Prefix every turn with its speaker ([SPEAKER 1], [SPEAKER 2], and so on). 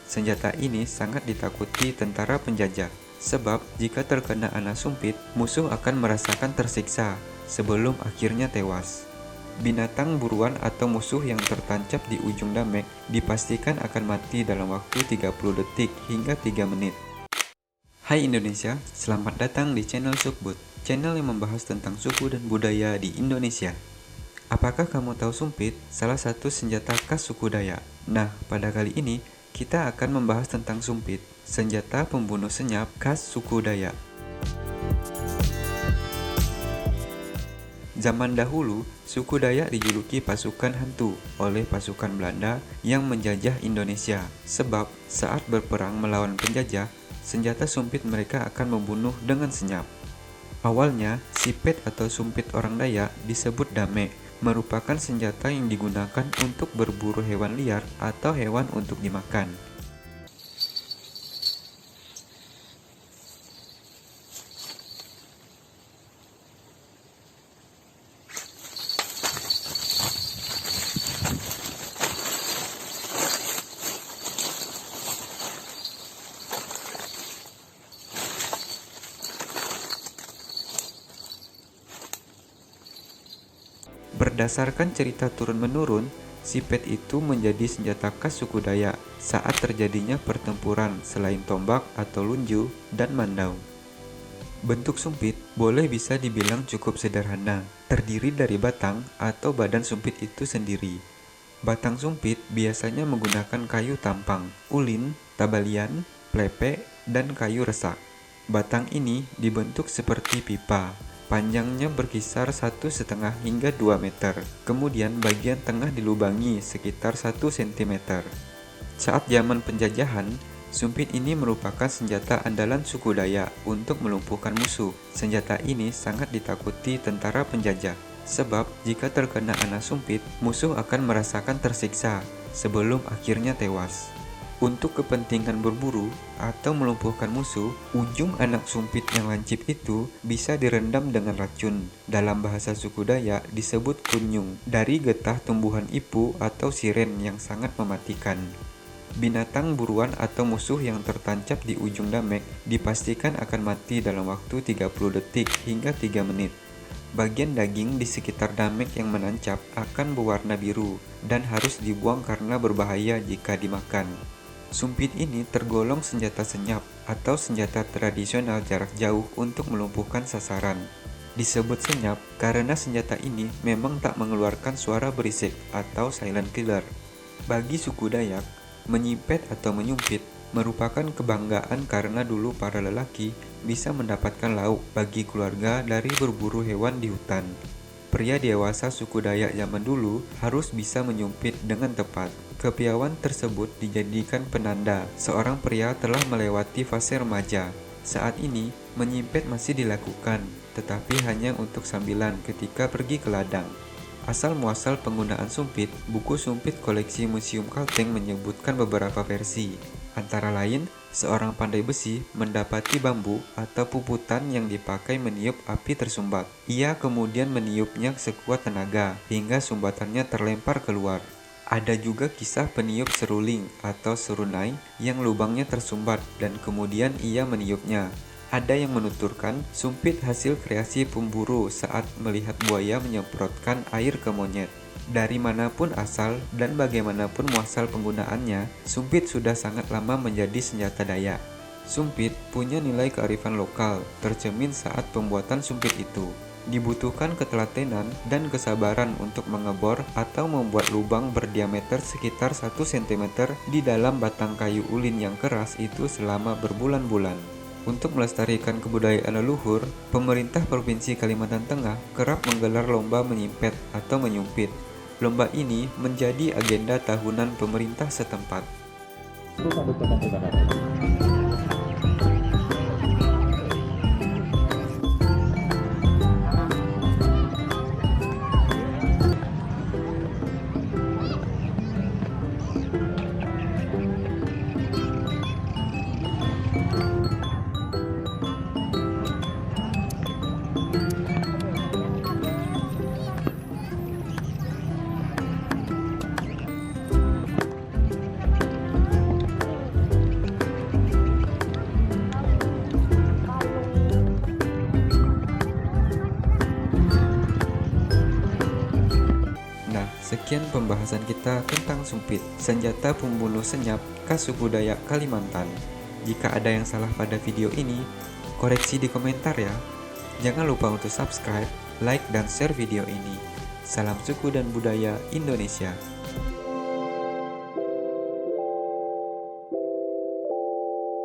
[SPEAKER 1] Senjata ini sangat ditakuti tentara penjajah, sebab jika terkena anak sumpit, musuh akan merasakan tersiksa sebelum akhirnya tewas. Binatang buruan atau musuh yang tertancap di ujung damek dipastikan akan mati dalam waktu 30 detik hingga 3 menit. Hai Indonesia, selamat datang di channel Sukbud, channel yang membahas tentang suku dan budaya di Indonesia. Apakah kamu tahu sumpit, salah satu senjata khas suku Dayak? Nah, pada kali ini kita akan membahas tentang sumpit, senjata pembunuh senyap khas suku Dayak. Zaman dahulu, suku Dayak dijuluki pasukan hantu oleh pasukan Belanda yang menjajah Indonesia. Sebab saat berperang melawan penjajah, senjata sumpit mereka akan membunuh dengan senyap. Awalnya, sipet atau sumpit orang Dayak disebut dame, merupakan senjata yang digunakan untuk berburu hewan liar atau hewan untuk dimakan. Berdasarkan cerita turun-menurun, sipet itu menjadi senjata khas suku Dayak saat terjadinya pertempuran selain tombak atau lunju dan mandau. Bentuk sumpit boleh bisa dibilang cukup sederhana, terdiri dari batang atau badan sumpit itu sendiri. Batang sumpit biasanya menggunakan kayu tampang, ulin, tabalian, plepek, dan kayu resak. Batang ini dibentuk seperti pipa. Panjangnya berkisar 1,5 hingga 2 meter. Kemudian bagian tengah dilubangi sekitar 1 cm. Saat zaman penjajahan, sumpit ini merupakan senjata andalan suku Dayak untuk melumpuhkan musuh. Senjata ini sangat ditakuti tentara penjajah, sebab jika terkena anak sumpit, musuh akan merasakan tersiksa sebelum akhirnya tewas. Untuk kepentingan berburu atau melumpuhkan musuh, ujung anak sumpit yang lancip itu bisa direndam dengan racun. Dalam bahasa suku Dayak disebut kunyung, dari getah tumbuhan ipu atau siren yang sangat mematikan. Binatang buruan atau musuh yang tertancap di ujung damek dipastikan akan mati dalam waktu 30 detik hingga 3 menit. Bagian daging di sekitar damek yang menancap akan berwarna biru dan harus dibuang karena berbahaya jika dimakan. Sumpit ini tergolong senjata senyap atau senjata tradisional jarak jauh untuk melumpuhkan sasaran. Disebut senyap karena senjata ini memang tak mengeluarkan suara berisik atau silent killer. Bagi suku Dayak, menyipet atau menyumpit merupakan kebanggaan karena dulu para lelaki bisa mendapatkan lauk bagi keluarga dari berburu hewan di hutan. Pria dewasa suku Dayak zaman dulu harus bisa menyumpit dengan tepat. Kepiawaian tersebut dijadikan penanda seorang pria telah melewati fase remaja. Saat ini, menyipet masih dilakukan, tetapi hanya untuk sambilan ketika pergi ke ladang. Asal-muasal penggunaan sumpit, buku sumpit koleksi Museum Kalteng menyebutkan beberapa versi. Antara lain, seorang pandai besi mendapati bambu atau puputan yang dipakai meniup api tersumbat. Ia kemudian meniupnya sekuat tenaga hingga sumbatannya terlempar keluar. Ada juga kisah peniup seruling atau serunai yang lubangnya tersumbat dan kemudian ia meniupnya. Ada yang menuturkan sumpit hasil kreasi pemburu saat melihat buaya menyemprotkan air ke monyet. Dari manapun asal dan bagaimanapun muasal penggunaannya, sumpit sudah sangat lama menjadi senjata Dayak. Sumpit punya nilai kearifan lokal tercermin saat pembuatan sumpit itu. Dibutuhkan ketelatenan dan kesabaran untuk mengebor atau membuat lubang berdiameter sekitar 1 cm di dalam batang kayu ulin yang keras itu selama berbulan-bulan. Untuk melestarikan kebudayaan leluhur, pemerintah Provinsi Kalimantan Tengah kerap menggelar lomba menyipet atau menyumpit. Lomba ini menjadi agenda tahunan pemerintah setempat. Sekian pembahasan kita tentang sumpit, senjata pembunuh senyap khas suku Dayak Kalimantan. Jika ada yang salah pada video ini, koreksi di komentar ya. Jangan lupa untuk subscribe, like, dan share video ini. Salam suku dan budaya Indonesia.